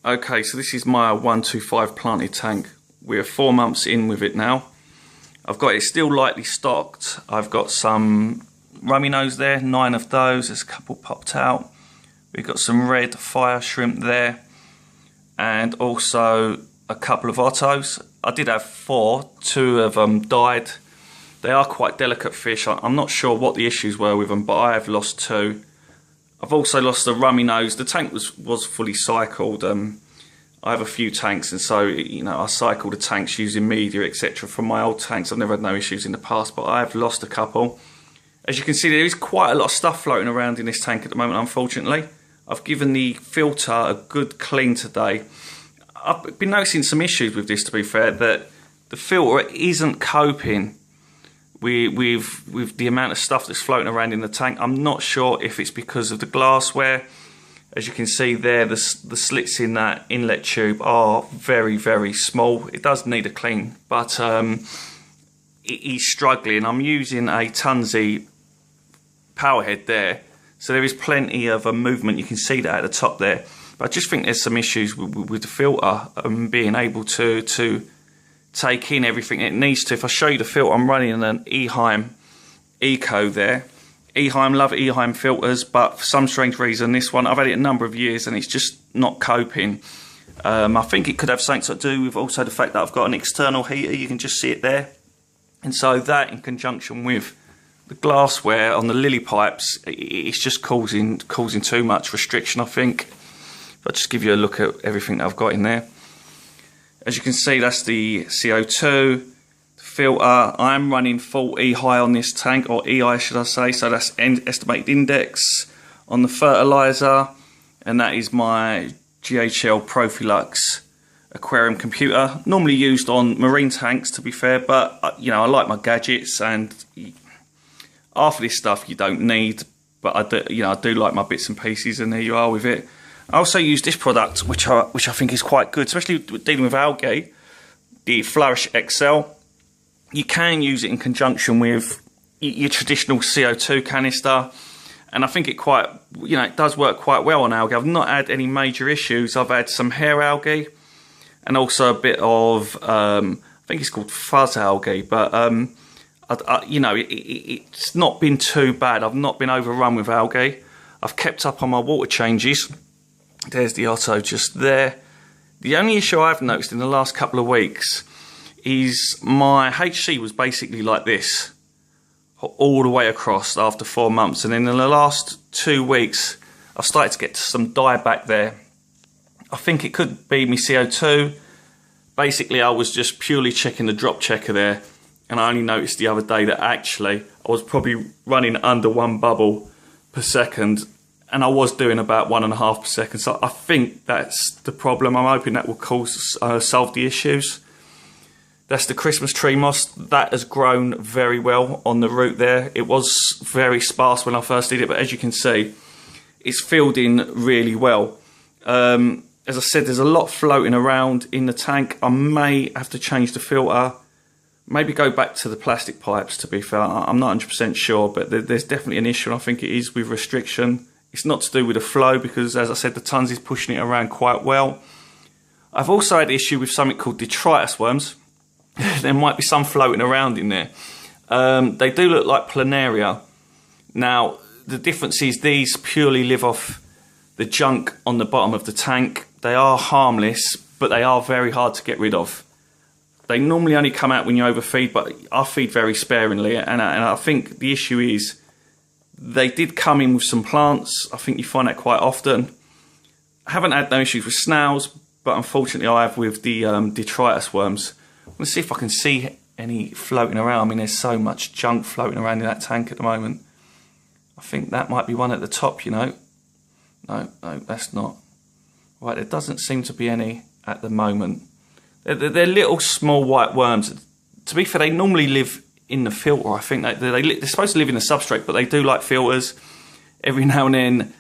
Okay, so this is my 125 planted tank. We're 4 months in with it now. I've got it still lightly stocked. I've got some rummy nose there, 9 of those. There's a couple popped out. We've got some red fire shrimp there, and also a couple of ottos. I did have 4, 2 of them died. They are quite delicate fish. I'm not sure what the issues were with them, but I have lost 2. I've also lost the rummy nose. The tank was fully cycled. I have a few tanks, and so I cycle the tanks using media, etc. from my old tanks. I've never had no issues in the past, but I have lost a couple. As you can see, there is quite a lot of stuff floating around in this tank at the moment, unfortunately. I've given the filter a good clean today. I've been noticing some issues with this, to be fair, that the filter isn't coping with the amount of stuff that's floating around in the tank. I'm not sure if it's because of the glassware. As you can see there, the slits in that inlet tube are very, very small. It does need a clean, but it is struggling. I'm using a Tunzi power head there, so there is plenty of movement. You can see that at the top there. But I just think there's some issues with the filter being able to take in everything it needs to. If I show you the filter, I'm running an Eheim Eco there. Eheim, love Eheim filters, but for some strange reason this one, I've had it a number of years and it's just not coping. I think it could have something to do with also the fact that I've got an external heater. You can just see it there. And so that, in conjunction with the glassware on the lily pipes, it's just causing too much restriction, I think. I'll just give you a look at everything that I've got in there. As you can see, that's the CO2, the filter. I'm running full EHI on this tank, or EI should I say, so that's estimated index on the fertilizer, and that is my GHL Profilux aquarium computer, normally used on marine tanks, to be fair, but I like my gadgets, and half of this stuff you don't need, but I do like my bits and pieces, and there you are with it. I also use this product, which I think is quite good, especially dealing with algae, the Flourish XL. You can use it in conjunction with your traditional CO2 canister, and I think it does work quite well on algae. I've not had any major issues. I've had some hair algae, and also a bit of, I think it's called fuzz algae, but it's not been too bad. I've not been overrun with algae. I've kept up on my water changes. There's the Otto just there. The only issue I've noticed in the last couple of weeks is my HC was basically like this all the way across after 4 months, and then in the last 2 weeks I've started to get some dye back there. I think it could be my CO2. Basically, I was just purely checking the drop checker there, and I only noticed the other day that actually I was probably running under 1 bubble per second, and I was doing about 1.5 per second. So I think that's the problem. I'm hoping that will solve the issues. That's the Christmas tree moss. That has grown very well on the root there. It was very sparse when I first did it, but as you can see, it's filled in really well. As I said, there's a lot floating around in the tank. I may have to change the filter, maybe go back to the plastic pipes, to be fair. I'm not 100% sure, but there's definitely an issue, and I think it is with restriction. It's not to do with the flow, because as I said, the tons is pushing it around quite well. I've also had issue with something called detritus worms. There might be some floating around in there. They do look like planaria. Now, the difference is these purely live off the junk on the bottom of the tank. They are harmless, but they are very hard to get rid of. They normally only come out when you overfeed, but I feed very sparingly, and I think the issue is they did come in with some plants. I think you find that quite often. I haven't had no issues with snails, but unfortunately I have with the detritus worms. Let's see if I can see any floating around. I mean, there's so much junk floating around in that tank at the moment. I think that might be one at the top, No, that's not. Right, there doesn't seem to be any at the moment. They're little small white worms. To be fair, they normally live in the filter. I think they're supposed to live in the substrate, but they do like filters. Every now and then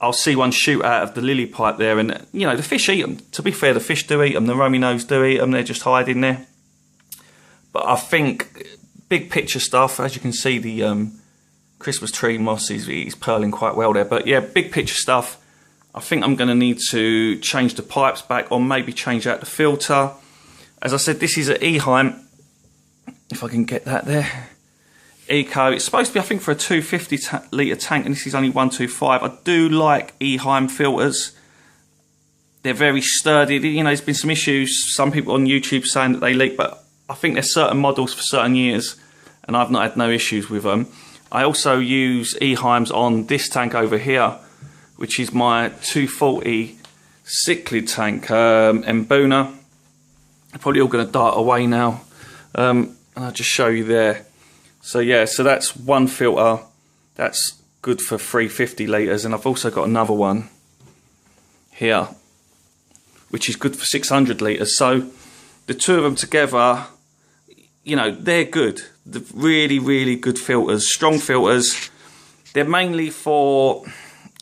I'll see one shoot out of the lily pipe there, and the fish eat them. To be fair, the fish do eat them. The rummy nose do eat them. They're just hiding there. But I think big picture stuff, as you can see, the Christmas tree moss is pearling quite well there. But yeah, big picture stuff, I think I'm going to need to change the pipes back, or maybe change out the filter. As I said, this is an Eheim, if I can get that there. Eco, it's supposed to be, I think, for a 250 litre tank, and this is only 125. I do like Eheim filters. They're very sturdy. You know, there's been some issues, some people on YouTube saying that they leak, but I think there's certain models for certain years, and I've not had no issues with them. I also use Eheims on this tank over here, which is my 240 Cichlid tank, Mbuna. They're probably all going to dart away now, and I'll just show you there. So yeah, so that's one filter, that's good for 350 litres, and I've also got another one here, which is good for 600 litres. So the two of them together, you know, they're good. They're really, really good filters, strong filters. They're mainly for,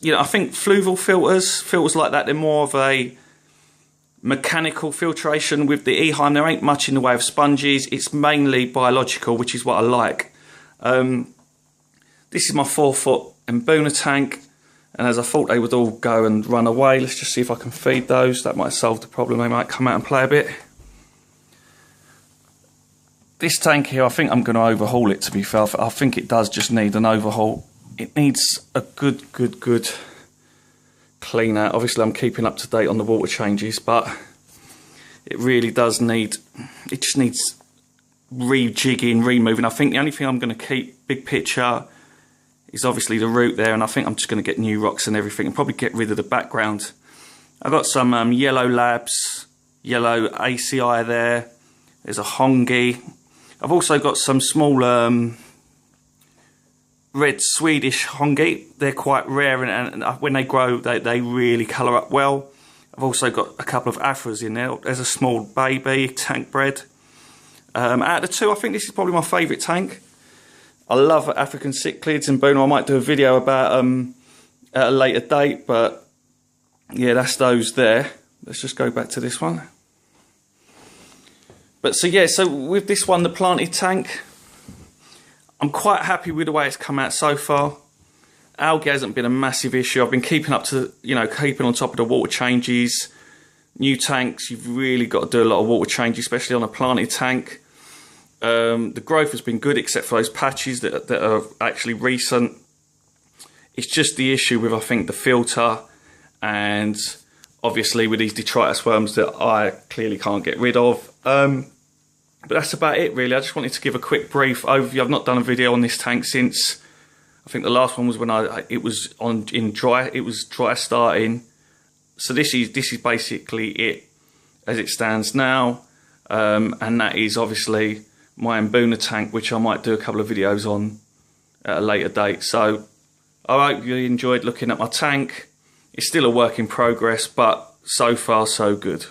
you know, I think fluval filters like that, they're more of a mechanical filtration. With the Eheim, there ain't much in the way of sponges. It's mainly biological, which is what I like. This is my 4-foot Mbuna tank, and as I thought they would all go and run away, let's just see if I can feed those. That might solve the problem. They might come out and play a bit. This tank here, I think I'm going to overhaul it, to be fair. I think it does just need an overhaul. It needs a good clean out. Obviously I'm keeping up to date on the water changes, but it really does need, it just needs rejigging, removing. I think the only thing I'm going to keep, big picture, is obviously the root there, and I think I'm just going to get new rocks and everything, and probably get rid of the background. I've got some yellow labs, yellow ACI there. There's a hongi. I've also got some small red Swedish hongi. They're quite rare, and when they grow, they really colour up well. I've also got a couple of Afras in there. There's a small baby tank bred. Out of the two, I think this is probably my favourite tank. I love African cichlids and Mbuna. I might do a video about at a later date, but yeah, that's those there. Let's just go back to this one. But so yeah, so with this one, the planted tank, I'm quite happy with the way it's come out so far. Algae hasn't been a massive issue. I've been keeping up to, you know, keeping on top of the water changes. New tanks, you've really got to do a lot of water changes, especially on a planted tank. The growth has been good, except for those patches that are actually recent. It's just the issue with, I think, the filter, and obviously with these detritus worms that I clearly can't get rid of. But that's about it, really. I just wanted to give a quick brief overview. I've not done a video on this tank since, I think the last one was when it was dry starting. So this is basically it as it stands now, and that is obviously my Mbuna tank, which I might do a couple of videos on at a later date. So I hope you enjoyed looking at my tank. It's still a work in progress, but so far so good.